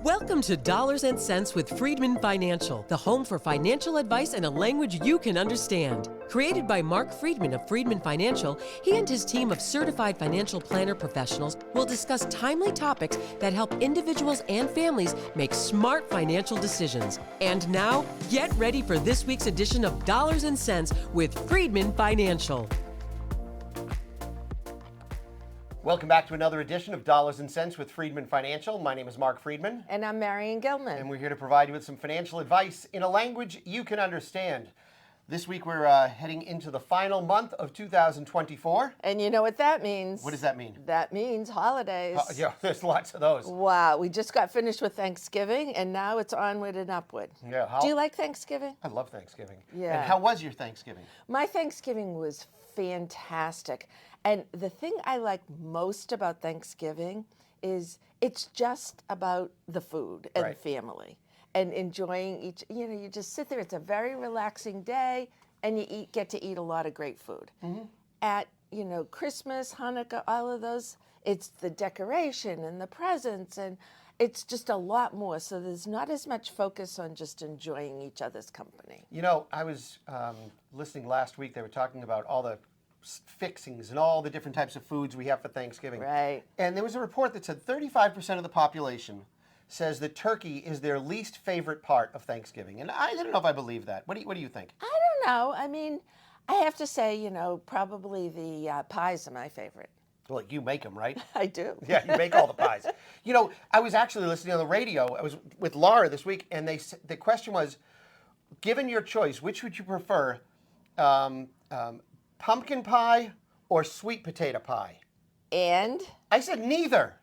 Welcome to Dollars and Cents with Freedman Financial, the home for financial advice in a language you can understand. Created by Marc Freedman of Freedman Financial, he and his team of certified financial planner professionals will discuss timely topics that help individuals and families make smart financial decisions. And now, get ready for this week's edition of Dollars and Cents with Freedman Financial. Welcome back to another edition of Dollars and Cents with Freedman Financial. My name is Marc Freedman. And I'm Marion Gilman. And we're here to provide you with some financial advice in a language you can understand. This week we're heading into the final month of 2024. And you know what that means? What does that mean? That means holidays. Yeah, there's lots of those. Wow, we just got finished with Thanksgiving, and now it's onward and upward. Yeah. Do you like Thanksgiving? I love Thanksgiving. Yeah. And how was your Thanksgiving? My Thanksgiving was fantastic. And the thing I like most about Thanksgiving is it's just about the food and Right. family and enjoying each, you just sit there. It's a very relaxing day, and you get to eat a lot of great food. Mm-hmm. At, Christmas, Hanukkah, all of those, it's the decoration and the presents, and it's just a lot more. So there's not as much focus on just enjoying each other's company. I was listening last week. They were talking about all the fixings and all the different types of foods we have for Thanksgiving. Right. And there was a report that said 35% of the population says that turkey is their least favorite part of Thanksgiving. And I don't know if I believe that. What do you think? I don't know. I mean, I have to say, probably the pies are my favorite. Well, you make them, right? I do. Yeah, you make all the pies. I was actually listening on the radio. I was with Laura this week, and the question was, given your choice, which would you prefer, pumpkin pie or sweet potato pie? And? I said neither.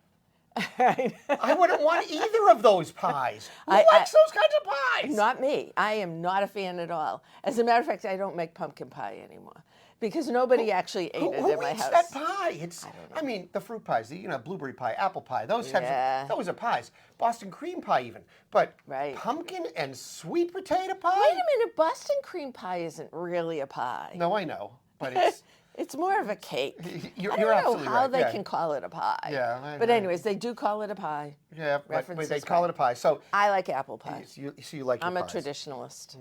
I wouldn't want either of those pies. Who likes those kinds of pies? Not me. I am not a fan at all. As a matter of fact, I don't make pumpkin pie anymore because nobody actually ate it in my eats house. that pie? I mean, the fruit pies, blueberry pie, apple pie, those types of, those are pies. Boston cream pie even. But pumpkin and sweet potato pie? Wait a minute, Boston cream pie isn't really a pie. No, I know, but it's... It's more of a cake. You're I don't know absolutely how right. they can call it a pie. Yeah. But anyways, they do call it a pie. Yeah, but they call it a pie. So I like apple pie. You like I'm your a pies. Traditionalist.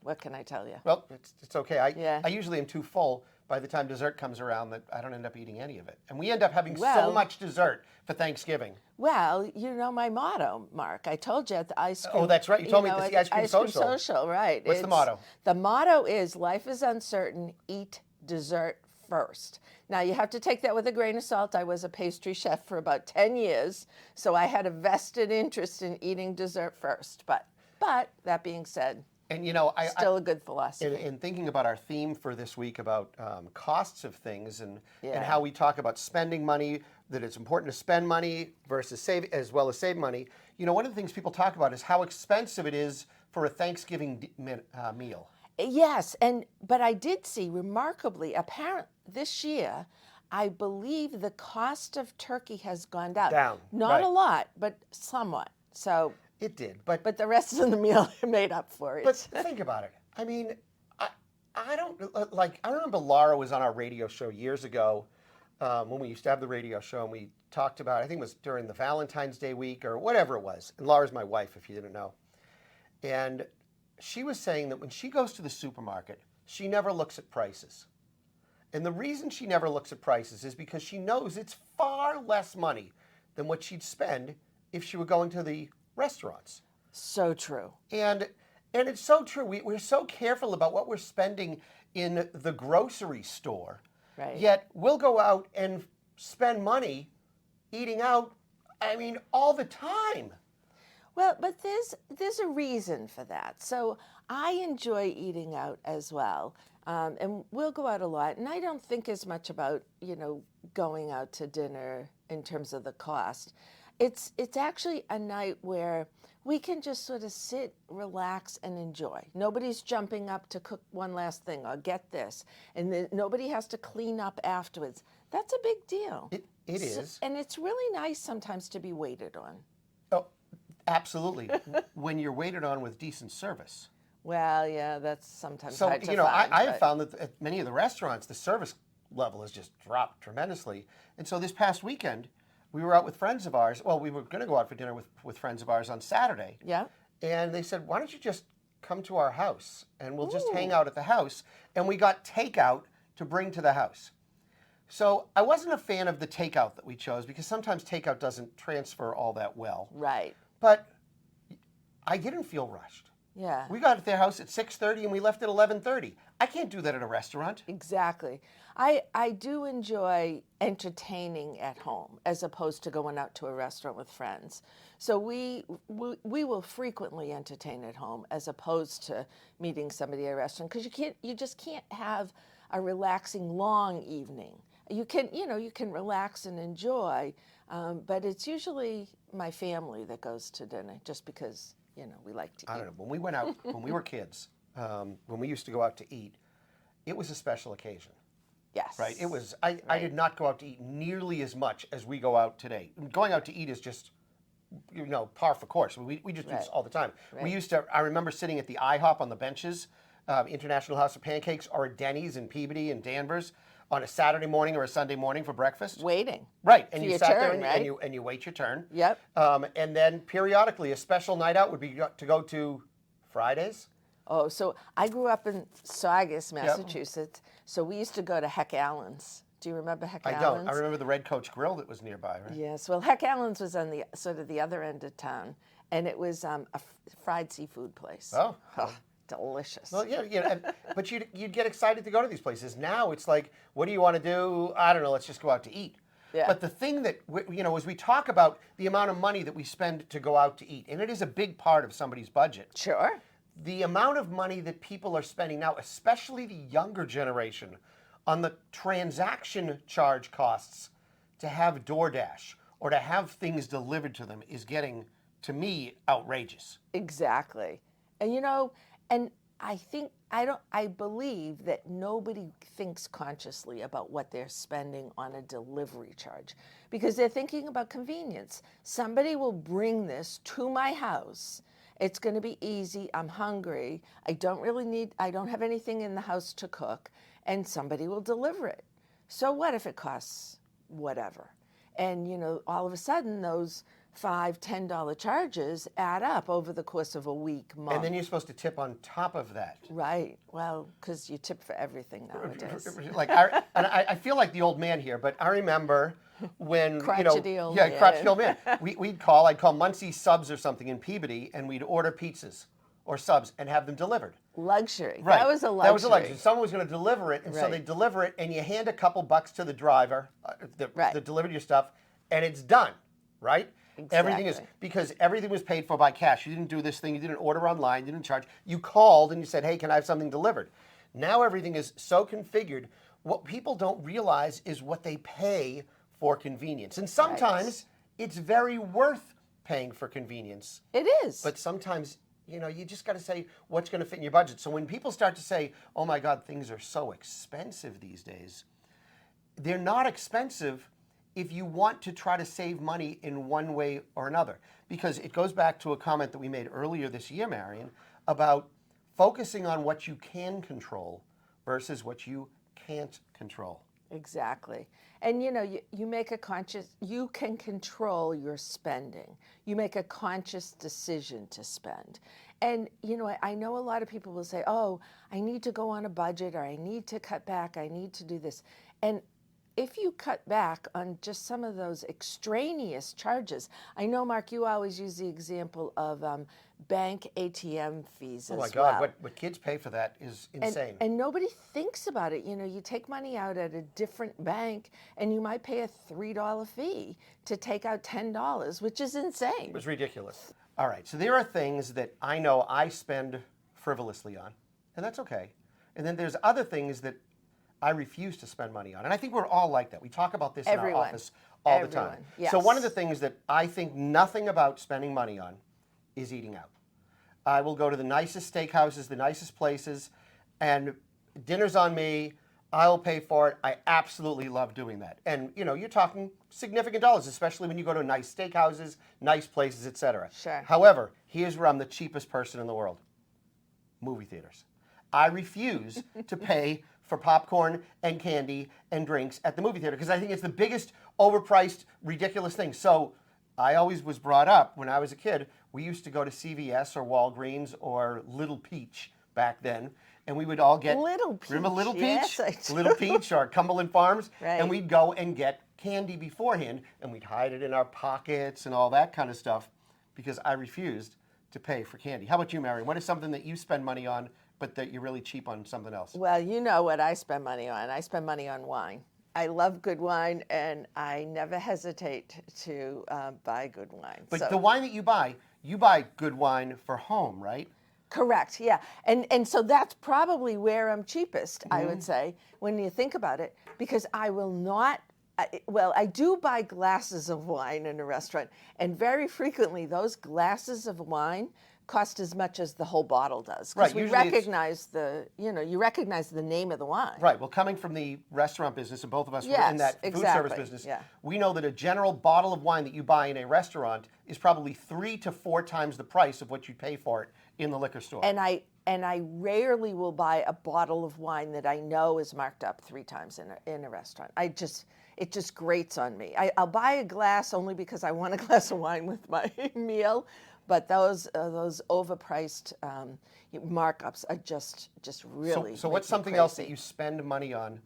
What can I tell you? Well, it's okay. I usually am too full by the time dessert comes around that I don't end up eating any of it. And we end up having so much dessert for Thanksgiving. Well, my motto, Mark. I told you at the ice cream. Oh, that's right. You told me at the ice cream social. Social, right. What's the motto? The motto is, life is uncertain, eat dessert first. Now, you have to take that with a grain of salt. I was a pastry chef for about 10 years, so I had a vested interest in eating dessert first. But that being said, and still a good philosophy. In thinking about our theme for this week about costs of things and how we talk about spending money, that it's important to spend money versus save, as well as save money. One of the things people talk about is how expensive it is for a Thanksgiving meal. Yes, but I did see remarkably, apparent this year, I believe the cost of turkey has gone down. Not a lot, but somewhat. So it did, but the rest of the meal made up for it. But think about it. I mean, I don't I remember Laura was on our radio show years ago when we used to have the radio show, and we talked about, I think it was during the Valentine's Day week or whatever it was. And Laura's my wife, if you didn't know. And she was saying that when she goes to the supermarket, she never looks at prices. And the reason she never looks at prices is because she knows it's far less money than what she'd spend if she were going to the restaurants. So true. And it's so true. We're so careful about what we're spending in the grocery store. Right. Yet we'll go out and spend money eating out, all the time. Well, but there's a reason for that. So I enjoy eating out as well, and we'll go out a lot. And I don't think as much about going out to dinner in terms of the cost. It's actually a night where we can just sort of sit, relax, and enjoy. Nobody's jumping up to cook one last thing or get this, and then nobody has to clean up afterwards. That's a big deal. It is, and it's really nice sometimes to be waited on. Oh, absolutely. When you're waited on with decent service. Well, yeah, that's sometimes so hard to find. I have found that at many of the restaurants, the service level has just dropped tremendously. And so this past weekend, we were out with friends of ours. Well, we were going to go out for dinner with friends of ours on Saturday. Yeah. And they said, why don't you just come to our house and we'll just hang Ooh. out at the house. And we got takeout to bring to the house. So I wasn't a fan of the takeout that we chose because sometimes takeout doesn't transfer all that well. Right. But I didn't feel rushed. Yeah. We got at their house at 6:30 and we left at 11:30. I can't do that at a restaurant. Exactly. I do enjoy entertaining at home as opposed to going out to a restaurant with friends. So we will frequently entertain at home as opposed to meeting somebody at a restaurant because you just can't have a relaxing long evening. You can relax and enjoy, but it's usually my family that goes to dinner just because we like to eat. I don't know. When we went out, when we were kids, when we used to go out to eat, it was a special occasion. Yes. Right? It was. I did not go out to eat nearly as much as we go out today. Going out to eat is just, par for course. We just do this all the time. Right. We used to. I remember sitting at the IHOP on the benches, International House of Pancakes, or at Denny's in Peabody and Danvers on a Saturday morning or a Sunday morning for breakfast. Waiting. Right, and for you your sat there turn, and you wait your turn. Yep. And then periodically, a special night out would be to go to Fridays. Oh, so I grew up in Saugus, Massachusetts. So we used to go to Heck Allen's. Do you remember Heck Allen's? I don't. I remember the Red Coach Grill that was nearby, right? Yes. Well, Heck Allen's was on the sort of the other end of town, and it was a fried seafood place. Oh. Delicious. Well, but you'd get excited to go to these places. Now it's like, what do you want to do? I don't know. Let's just go out to eat. Yeah. But the thing that as we talk about the amount of money that we spend to go out to eat, and it is a big part of somebody's budget. Sure. The amount of money that people are spending now, especially the younger generation, on the transaction charge costs to have DoorDash or to have things delivered to them is getting, to me, outrageous. Exactly. And and I believe that nobody thinks consciously about what they're spending on a delivery charge because they're thinking about convenience. Somebody will bring this to my house. It's going to be easy. I'm hungry. I don't have anything in the house to cook, and somebody will deliver it. So what if it costs whatever? And, all of a sudden those $5, $10 charges add up over the course of a week, month. And then you're supposed to tip on top of that. Right. Well, because you tip for everything nowadays. I feel like the old man here, but I remember when crotchety old man. I'd call Muncie Subs or something in Peabody, and we'd order pizzas or subs and have them delivered. Luxury. Right. That was a luxury. That was a luxury. Someone was going to deliver it, and so they deliver it, and you hand a couple bucks to the driver that delivered your stuff, and it's done. Right. Exactly. Everything is, because everything was paid for by cash. You didn't do this thing. You didn't order online. You didn't charge. You called and you said, hey, can I have something delivered? Now everything is so configured. What people don't realize is what they pay for convenience. And sometimes it's very worth paying for convenience. It is. But sometimes, you just got to say what's going to fit in your budget. So when people start to say, oh my God, things are so expensive these days, they're not expensive if you want to try to save money in one way or another. Because it goes back to a comment that we made earlier this year, Marion, about focusing on what you can control versus what you can't control. Exactly. And you make you can control your spending. You make a conscious decision to spend. And, I know a lot of people will say, oh, I need to go on a budget, or I need to cut back, I need to do this. And if you cut back on just some of those extraneous charges, I know, Mark, you always use the example of bank ATM fees as well. Oh my God, what kids pay for that is insane. And nobody thinks about it. You take money out at a different bank, and you might pay a $3 fee to take out $10, which is insane. It was ridiculous. All right, so there are things that I know I spend frivolously on, and that's okay. And then there's other things that I refuse to spend money on. And I think we're all like that. We talk about this in our office all the time. Yes. So one of the things that I think nothing about spending money on is eating out. I will go to the nicest steakhouses, the nicest places, and dinner's on me. I'll pay for it. I absolutely love doing that. And, you're talking significant dollars, especially when you go to nice steakhouses, nice places, etc. Sure. However, here's where I'm the cheapest person in the world. Movie theaters. I refuse to pay for popcorn and candy and drinks at the movie theater because I think it's the biggest overpriced, ridiculous things. So I always was brought up when I was a kid. We used to go to CVS or Walgreens or Little Peach back then, and we would all get Little Peach. Remember Little Peach? Yes, I do. Little Peach or Cumberland Farms, Right. and we'd go and get candy beforehand, and we'd hide it in our pockets and all that kind of stuff, because I refused to pay for candy. How about you, Mary? What is something that you spend money on, but that you're really cheap on something else? Well, you know what I spend money on. I spend money on wine. I love good wine, and I never hesitate to buy good wine. But the wine that you buy good wine for home, right? Correct, yeah. And so that's probably where I'm cheapest, I would say, when you think about it, because I will not, I do buy glasses of wine in a restaurant, and very frequently those glasses of wine cost as much as the whole bottle does. Because Right, we usually recognize you recognize the name of the wine. Right. Well, coming from the restaurant business, and both of us were in Yes, that food exactly, service business, yeah. we know that a general bottle of wine that you buy in a restaurant is probably 3 to 4 times the price of what you pay for it in the liquor store. And I rarely will buy a bottle of wine that I know is marked up 3 times in a restaurant. It just grates on me. I'll buy a glass only because I want a glass of wine with my meal, but those overpriced markups are just really. So what's something else that you spend money on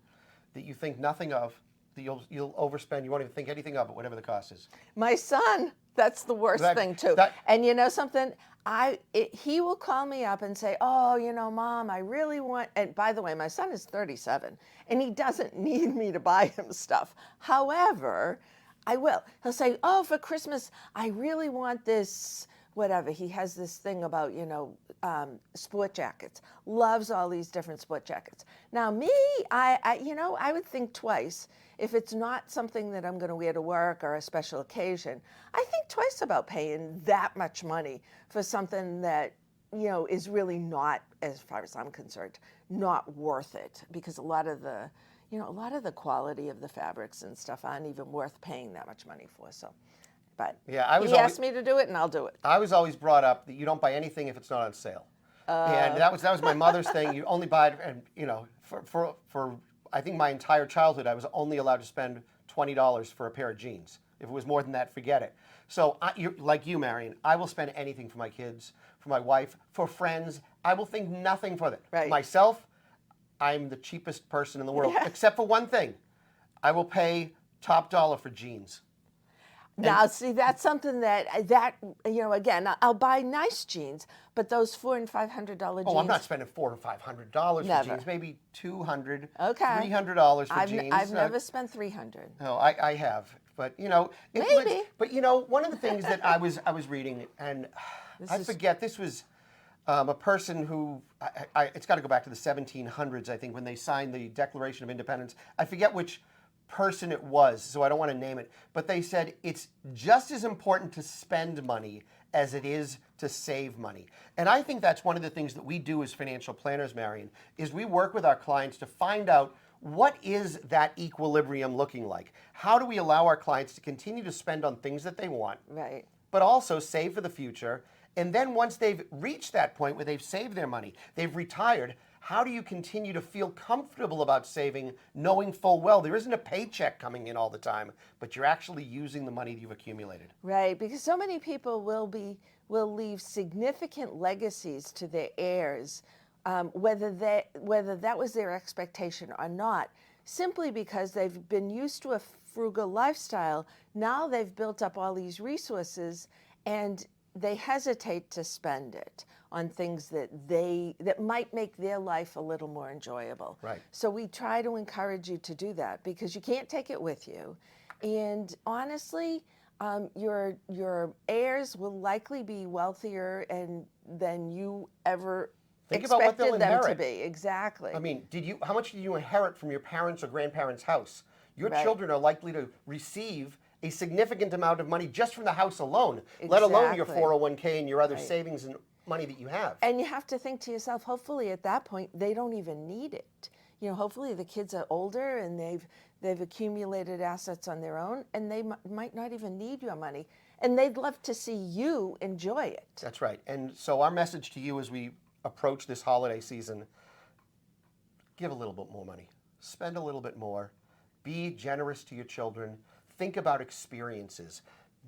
that you think nothing of, that you'll overspend? You won't even think anything of it, whatever the cost is. My son, that's the worst thing too. And you know something? He will call me up and say, "Oh, Mom, I really want." And by the way, my son is 37, and he doesn't need me to buy him stuff. However, I will. He'll say, "Oh, for Christmas, I really want this." Whatever. He has this thing about, sport jackets. Loves all these different sport jackets. Now, me, I would think twice if it's not something that I'm going to wear to work or a special occasion. I think twice about paying that much money for something that, is really not, as far as I'm concerned, not worth it, because a lot of the quality of the fabrics and stuff aren't even worth paying that much money for. So. But yeah, he asked me to do it, and I'll do it. I was always brought up that you don't buy anything if it's not on sale, and that was my mother's thing. You only buy it, and for I think my entire childhood, I was only allowed to spend $20 for a pair of jeans. If it was more than that, forget it. So, like you, Marion, I will spend anything for my kids, for my wife, for friends. I will think nothing for that. Right. Myself, I'm the cheapest person in the world, except for one thing. I will pay top dollar for jeans. Now, see, that's something that again, I'll buy nice jeans, but those $400 and $500 jeans. Oh, I'm not spending $400 or $500 Never. for jeans. Maybe $200, Okay. $300 for jeans. I've never spent $300. No, I have, but Maybe. But one of the things that I was reading, and I forget, this was a person who it's got to go back to the 1700s, I think, when they signed the Declaration of Independence. I forget which person it was, so I don't want to name it, but they said it's just as important to spend money as it is to save money. And I think that's one of the things that we do as financial planners, Marion, is we work with our clients to find out what is that equilibrium looking like. How do we allow our clients to continue to spend on things that they want, Right. but also save for the future? And then once they've reached that point where they've saved their money, they've retired, how do you continue to feel comfortable about saving, knowing full well there isn't a paycheck coming in all the time, but you're actually using the money that you've accumulated? Right, because so many people will leave significant legacies to their heirs, whether that was their expectation or not, simply because they've been used to a frugal lifestyle. Now they've built up all these resources, and they hesitate to spend it on things that might make their life a little more enjoyable. Right. So we try to encourage you to do that, because you can't take it with you. And honestly, your heirs will likely be wealthier than you ever Think about what they'll expected them to inherit. be. Exactly. I mean, how much did you inherit from your parents or grandparents' house? Your Right. children are likely to receive a significant amount of money just from the house alone, let alone your Exactly. 401k and your other Right. savings and money that you have. And you have to think to yourself, hopefully at that point they don't even need it. Hopefully the kids are older and they've accumulated assets on their own, and they might not even need your money, and they'd love to see you enjoy it. That's right. And so our message to you as we approach this holiday season, give a little bit more money. Spend a little bit more. Be generous to your children. think about experiences.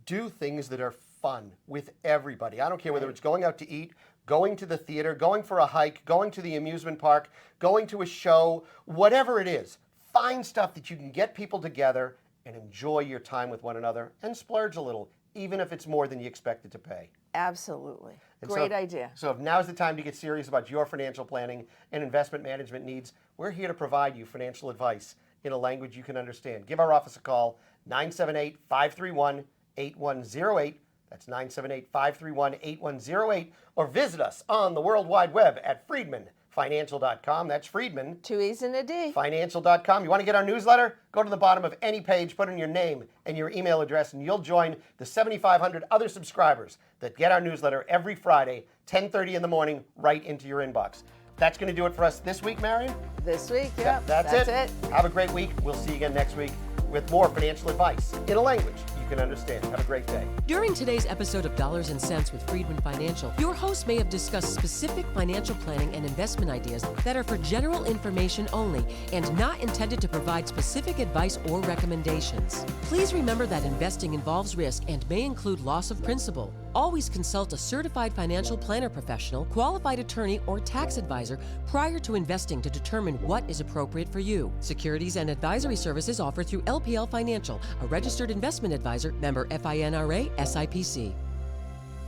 Do things that are fun with everybody. I don't care whether it's going out to eat, going to the theater, going for a hike, going to the amusement park, going to a show, whatever it is. Find stuff that you can get people together and enjoy your time with one another and splurge a little, even if it's more than you expected to pay. Absolutely. And Great idea. So if now's the time to get serious about your financial planning and investment management needs, we're here to provide you financial advice in a language you can understand. Give our office a call, 978-531-8108. That's 978-531-8108. Or visit us on the World Wide Web at freedmanfinancial.com. That's Freedman. 2 E's and a D. Financial.com. You want to get our newsletter? Go to the bottom of any page, put in your name and your email address, and you'll join the 7,500 other subscribers that get our newsletter every Friday, 10:30 in the morning, right into your inbox. That's going to do it for us this week, Marion. This week, yep. That's it. Have a great week. We'll see you again next week with more financial advice in a language you can understand. Have a great day. During today's episode of Dollars and Cents with Freedman Financial, your host may have discussed specific financial planning and investment ideas that are for general information only and not intended to provide specific advice or recommendations. Please remember that investing involves risk and may include loss of principal. Always consult a certified financial planner professional, qualified attorney, or tax advisor prior to investing to determine what is appropriate for you. Securities and advisory services offered through LPL Financial, a registered investment advisor, member FINRA, SIPC.